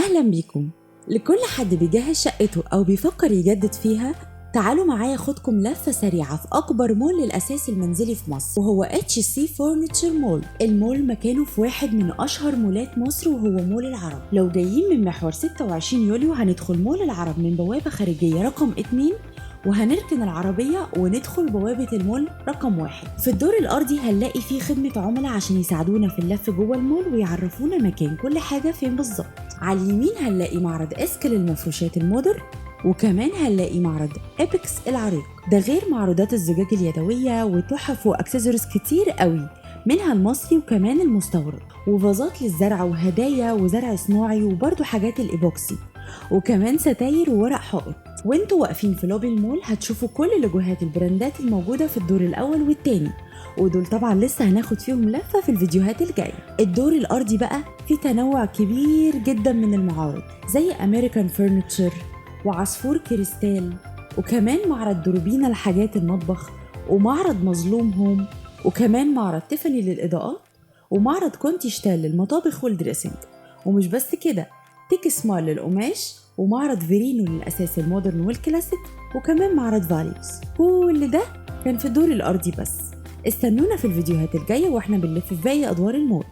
أهلا بيكم. لكل حد بيجهز شقته أو بيفكر يجدد فيها، تعالوا معايا خدكم لفة سريعة في أكبر مول للأساس المنزلي في مصر، وهو HC Furniture Mall. المول مكانه في واحد من أشهر مولات مصر وهو مول العرب. لو جايين من محور 26 يوليو هندخل مول العرب من بوابة خارجية رقم 2، وهنركن العربية وندخل بوابة المول رقم 1. في الدور الأرضي هنلاقي فيه خدمة عملاء عشان يساعدونا في اللف جوه المول ويعرفونا مكان كل حاجة فين بالظبط. على اليمين هنلاقي معرض اسك للمفروشات المودر، وكمان هنلاقي معرض ايبكس العريق، ده غير معروضات الزجاج اليدوية وتحف واكسسوارز كتير قوي، منها المصري وكمان المستورد، وفازات للزرع وهدايا وزرع صناعي، وبرضو حاجات الايبوكسي، وكمان ستاير وورق حائط. وانتوا واقفين في لوبي المول هتشوفوا كل لوجوهات البراندات الموجودة في الدور الأول والتاني، ودول طبعا لسه هناخد فيهم لفة في الفيديوهات الجاية. الدور الأرضي بقى فيه تنوع كبير جدا من المعارض، زي أمريكان فرنتشر وعصفور كريستال، وكمان معرض دروبينا لحاجات المطبخ، ومعرض مظلوم هوم، وكمان معرض تيفاني للإضاءات، ومعرض كونتيشتال للمطابخ والدريسنج. ومش بس كده، تيك سمار للقماش، ومعرض فيرينو للأساس المودرن والكلاسيك، وكمان معرض فاليوز. كل ده كان في الدور الأرضي بس. استنونا في الفيديوهات الجاية واحنا بنلف في باقي أدوار المول.